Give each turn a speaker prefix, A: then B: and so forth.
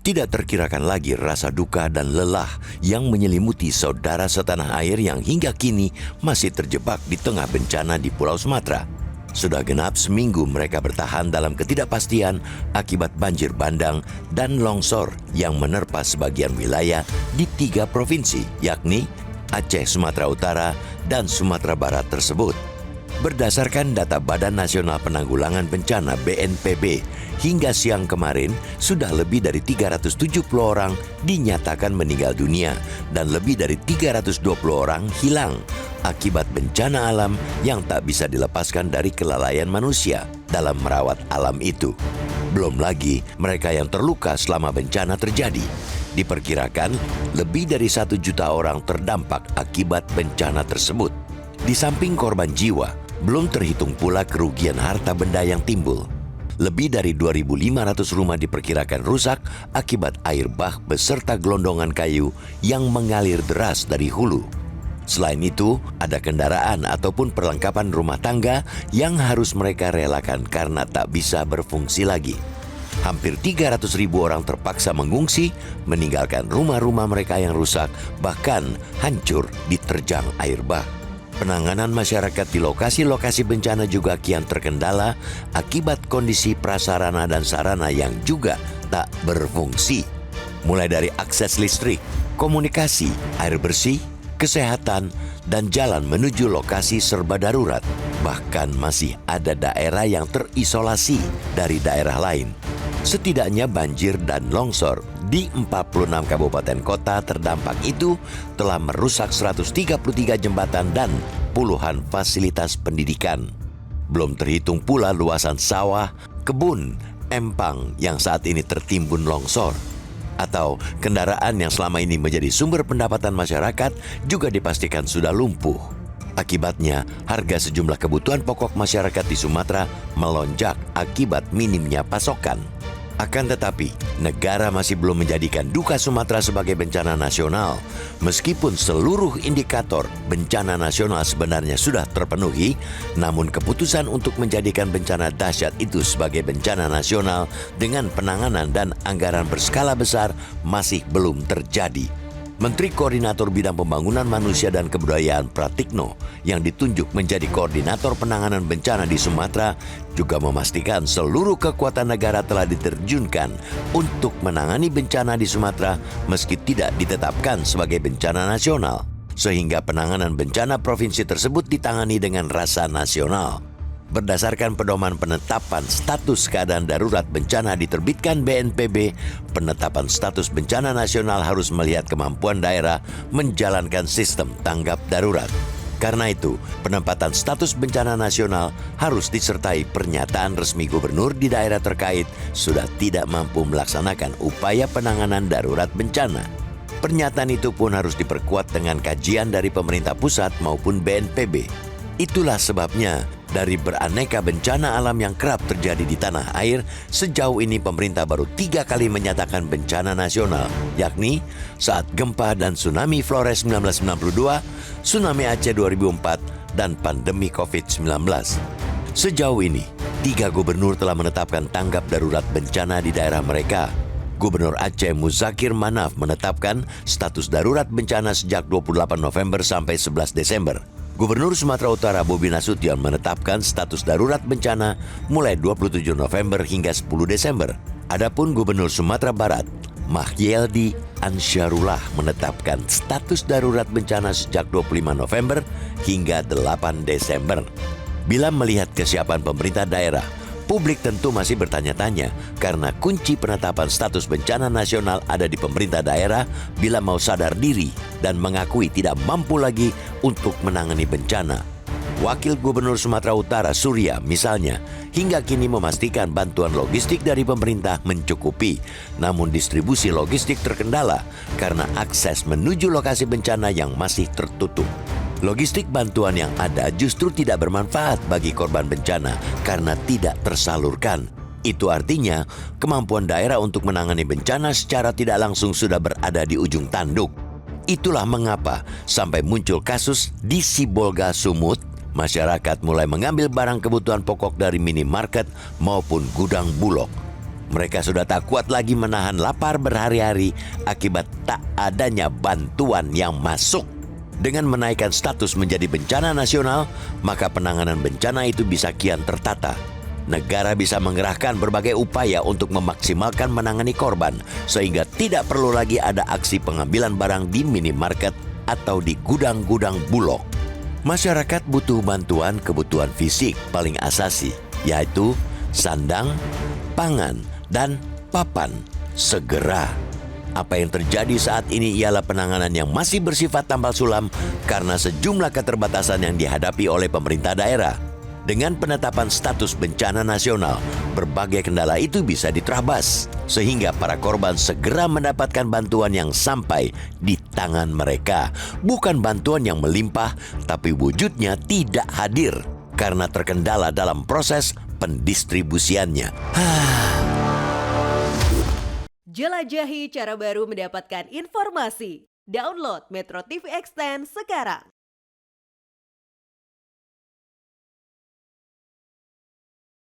A: Tidak terkirakan lagi rasa duka dan lelah yang menyelimuti saudara setanah air yang hingga kini masih terjebak di tengah bencana di Pulau Sumatera. Sudah genap seminggu mereka bertahan dalam ketidakpastian akibat banjir bandang dan longsor yang menerpa sebagian wilayah di 3 provinsi, yakni Aceh, Sumatera Utara, dan Sumatera Barat tersebut. Berdasarkan data Badan Nasional Penanggulangan Bencana (BNPB), hingga siang kemarin sudah lebih dari 370 orang dinyatakan meninggal dunia dan lebih dari 320 orang hilang akibat bencana alam yang tak bisa dilepaskan dari kelalaian manusia dalam merawat alam itu. Belum lagi mereka yang terluka selama bencana terjadi. Diperkirakan lebih dari 1 juta orang terdampak akibat bencana tersebut. Di samping korban jiwa, belum terhitung pula kerugian harta benda yang timbul. Lebih dari 2.500 rumah diperkirakan rusak akibat air bah beserta gelondongan kayu yang mengalir deras dari hulu. Selain itu, ada kendaraan ataupun perlengkapan rumah tangga yang harus mereka relakan karena tak bisa berfungsi lagi. Hampir 300.000 orang terpaksa mengungsi, meninggalkan rumah-rumah mereka yang rusak, bahkan hancur diterjang air bah. Penanganan masyarakat di lokasi-lokasi bencana juga kian terkendala akibat kondisi prasarana dan sarana yang juga tak berfungsi. Mulai dari akses listrik, komunikasi, air bersih, kesehatan, dan jalan menuju lokasi serba darurat. Bahkan masih ada daerah yang terisolasi dari daerah lain. Setidaknya banjir dan longsor di 46 kabupaten kota terdampak itu telah merusak 133 jembatan dan puluhan fasilitas pendidikan. Belum terhitung pula luasan sawah, kebun, empang yang saat ini tertimbun longsor. Atau kendaraan yang selama ini menjadi sumber pendapatan masyarakat juga dipastikan sudah lumpuh. Akibatnya, harga sejumlah kebutuhan pokok masyarakat di Sumatera melonjak akibat minimnya pasokan. Akan tetapi, negara masih belum menjadikan duka Sumatera sebagai bencana nasional. Meskipun seluruh indikator bencana nasional sebenarnya sudah terpenuhi, namun keputusan untuk menjadikan bencana dahsyat itu sebagai bencana nasional dengan penanganan dan anggaran berskala besar masih belum terjadi. Menteri Koordinator Bidang Pembangunan Manusia dan Kebudayaan Pratikno yang ditunjuk menjadi koordinator penanganan bencana di Sumatera juga memastikan seluruh kekuatan negara telah diterjunkan untuk menangani bencana di Sumatera meski tidak ditetapkan sebagai bencana nasional, sehingga penanganan bencana provinsi tersebut ditangani dengan rasa nasional. Berdasarkan pedoman penetapan status keadaan darurat bencana diterbitkan BNPB, penetapan status bencana nasional harus melihat kemampuan daerah menjalankan sistem tanggap darurat. Karena itu, penempatan status bencana nasional harus disertai pernyataan resmi gubernur di daerah terkait sudah tidak mampu melaksanakan upaya penanganan darurat bencana. Pernyataan itu pun harus diperkuat dengan kajian dari pemerintah pusat maupun BNPB. Itulah sebabnya, dari beraneka bencana alam yang kerap terjadi di tanah air, sejauh ini pemerintah baru 3 kali menyatakan bencana nasional, yakni saat gempa dan tsunami Flores 1992, tsunami Aceh 2004, dan pandemi COVID-19. Sejauh ini, 3 gubernur telah menetapkan tanggap darurat bencana di daerah mereka. Gubernur Aceh Muzakir Manaf menetapkan status darurat bencana sejak 28 November sampai 11 Desember. Gubernur Sumatera Utara Bobi Nasution menetapkan status darurat bencana mulai 27 November hingga 10 Desember. Adapun Gubernur Sumatera Barat, Mahyeldi Ansyarullah menetapkan status darurat bencana sejak 25 November hingga 8 Desember. Bila melihat kesiapan pemerintah daerah, publik tentu masih bertanya-tanya karena kunci penetapan status bencana nasional ada di pemerintah daerah bila mau sadar diri dan mengakui tidak mampu lagi untuk menangani bencana. Wakil Gubernur Sumatera Utara Surya misalnya hingga kini memastikan bantuan logistik dari pemerintah mencukupi, namun distribusi logistik terkendala karena akses menuju lokasi bencana yang masih tertutup. Logistik bantuan yang ada justru tidak bermanfaat bagi korban bencana karena tidak tersalurkan. Itu artinya kemampuan daerah untuk menangani bencana secara tidak langsung sudah berada di ujung tanduk. Itulah mengapa sampai muncul kasus di Sibolga Sumut, masyarakat mulai mengambil barang kebutuhan pokok dari minimarket maupun gudang Bulog. Mereka sudah tak kuat lagi menahan lapar berhari-hari akibat tak adanya bantuan yang masuk. Dengan menaikkan status menjadi bencana nasional, maka penanganan bencana itu bisa kian tertata. Negara bisa mengerahkan berbagai upaya untuk memaksimalkan menangani korban, sehingga tidak perlu lagi ada aksi pengambilan barang di minimarket atau di gudang-gudang Bulog. Masyarakat butuh bantuan kebutuhan fisik paling asasi, yaitu sandang, pangan, dan papan segera. Apa yang terjadi saat ini ialah penanganan yang masih bersifat tambal sulam karena sejumlah keterbatasan yang dihadapi oleh pemerintah daerah. Dengan penetapan status bencana nasional, berbagai kendala itu bisa diterabas, sehingga para korban segera mendapatkan bantuan yang sampai di tangan mereka. Bukan bantuan yang melimpah, tapi wujudnya tidak hadir karena terkendala dalam proses pendistribusiannya.
B: Jelajahi cara baru mendapatkan informasi. Download Metro TV Extend sekarang.